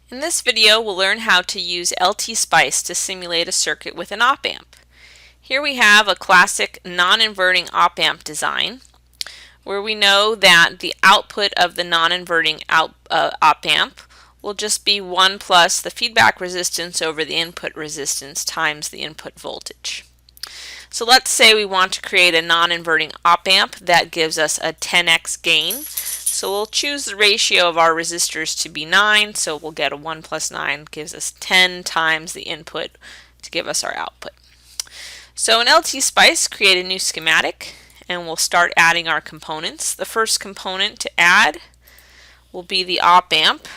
In this video, we'll learn how to use LTSpice to simulate a circuit with an op-amp. Here we have a classic non-inverting op-amp design where we know that the output of the non-inverting op-amp will just be 1 plus the feedback resistance over the input resistance times the input voltage. So let's say we want to create a non-inverting op-amp that gives us a 10x gain. So we'll choose the ratio of our resistors to be 9, so we'll get a 1 plus 9 gives us 10 times the input to give us our output. So in LTSpice, create a new schematic and we'll start adding our components. The first component to add will be the op-amp,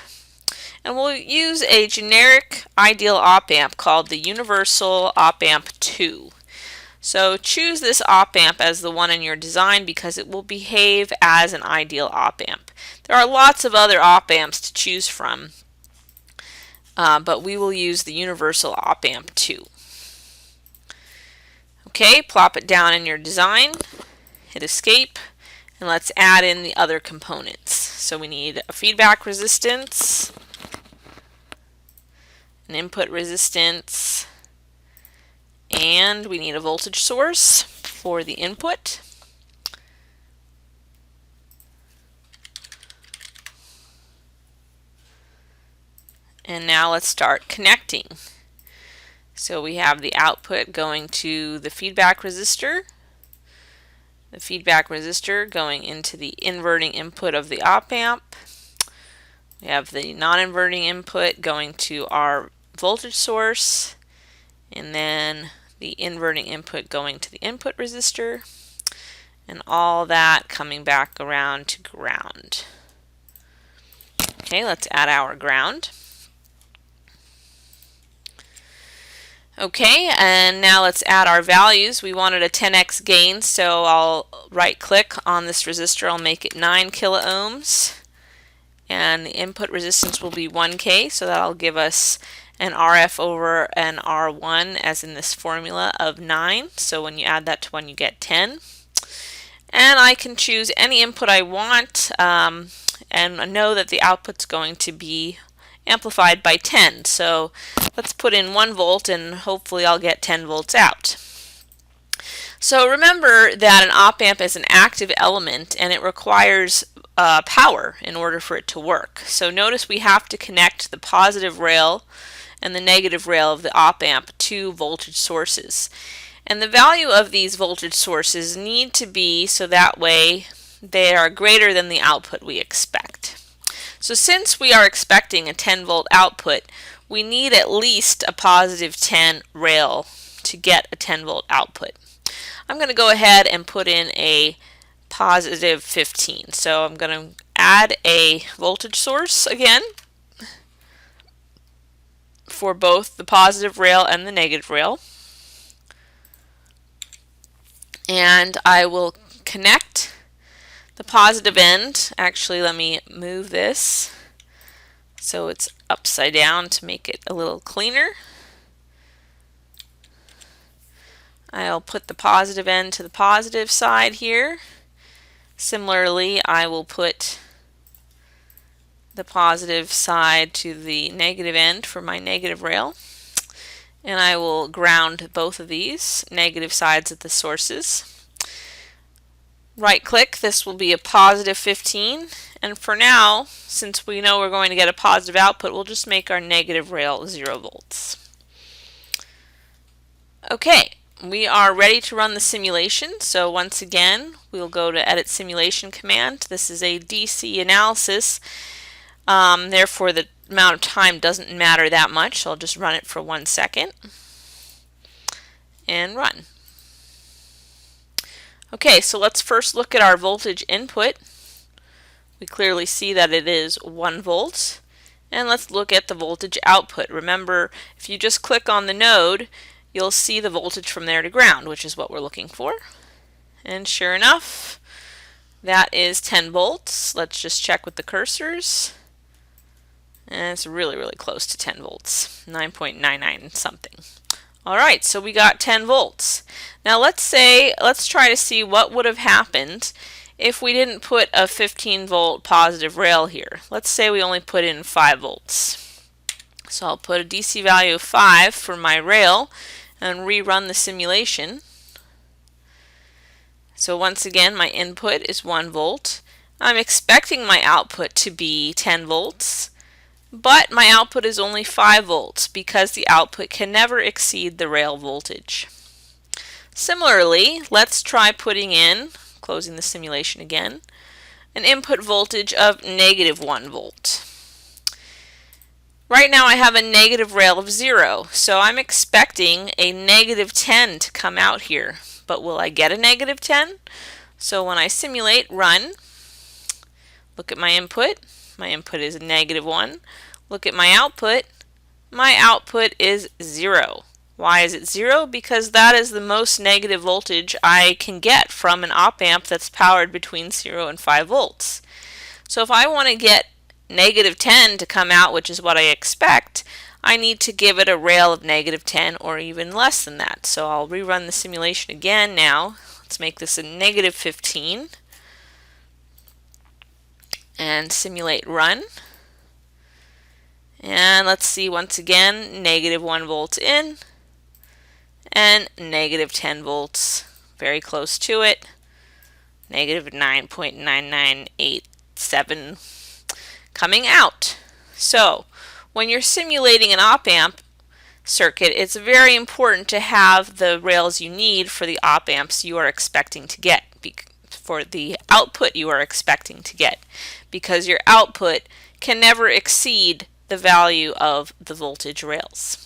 and we'll use a generic ideal op-amp called the Universal Op-Amp 2. So choose this op-amp as the one in your design because it will behave as an ideal op-amp. There are lots of other op-amps to choose from, but we will use the Universal Op-Amp 2. Okay, plop it down in your design, hit escape, and let's add in the other components. So we need a feedback resistance, an input resistance, and we need a voltage source for the input. And now let's start connecting. So we have the output going to the feedback resistor going into the inverting input of the op-amp. We have the non-inverting input going to our voltage source, and then the inverting input going to the input resistor, and all that coming back around to ground. Okay, let's add our ground. Okay, and now let's add our values. We wanted a 10x gain, so I'll right click on this resistor, I'll make it 9 kilo ohms, and the input resistance will be 1K, so that'll give us an RF over an R1 as in this formula of 9. So when you add that to 1 you get 10. And I can choose any input I want and know that the output's going to be amplified by 10. So let's put in 1 volt and hopefully I'll get 10 volts out. So remember that an op-amp is an active element and it requires power in order for it to work. So notice we have to connect the positive rail and the negative rail of the op-amp to voltage sources. And the value of these voltage sources need to be so that way they are greater than the output we expect. So since we are expecting a 10 volt output, we need at least a positive 10 rail to get a 10 volt output. I'm going to go ahead and put in a positive 15. So I'm going to add a voltage source again for both the positive rail and the negative rail. And I will connect the positive end. Actually, let me move this so it's upside down to make it a little cleaner. I'll put the positive end to the positive side here. Similarly, I will put the positive side to the negative end for my negative rail, and I will ground both of these negative sides at the sources. Right click, this will be a positive 15, and for now, since we know we're going to get a positive output, we'll just make our negative rail 0 volts. Okay, we are ready to run the simulation. So once again, we'll go to Edit Simulation command. This is a DC analysis. Therefore, the amount of time doesn't matter that much, so I'll just run it for 1 second and run. Okay, so let's first look at our voltage input. We clearly see that it is 1 volt. And let's look at the voltage output. Remember, if you just click on the node, you'll see the voltage from there to ground, which is what we're looking for. And sure enough, that is 10 volts. Let's just check with the cursors. And it's really, really close to 10 volts, 9.99 something. Alright, so we got 10 volts. Now let's try to see what would have happened if we didn't put a 15 volt positive rail here. Let's say we only put in 5 volts. So I'll put a DC value of 5 for my rail and rerun the simulation. So once again, my input is 1 volt. I'm expecting my output to be 10 volts, but my output is only 5 volts because the output can never exceed the rail voltage. Similarly, let's try putting in, closing the simulation again, an input voltage of -1 volt. Right now I have a negative rail of 0, so I'm expecting a -10 to come out here. But will I get a -10? So when I simulate run, look at my input is -1. Look at my output is 0. Why is it 0? Because that is the most negative voltage I can get from an op-amp that's powered between 0 and 5 volts. So if I want to get -10 to come out, which is what I expect, I need to give it a rail of -10 or even less than that. So I'll rerun the simulation again now. Let's make this a -15 and simulate run. And let's see once again, -1 volt in and -10 volts, very close to it, -9.9987 coming out. So when you're simulating an op-amp circuit, it's very important to have the rails you need for the op-amps you are expecting to get, for the output you are expecting to get, because your output can never exceed the value of the voltage rails.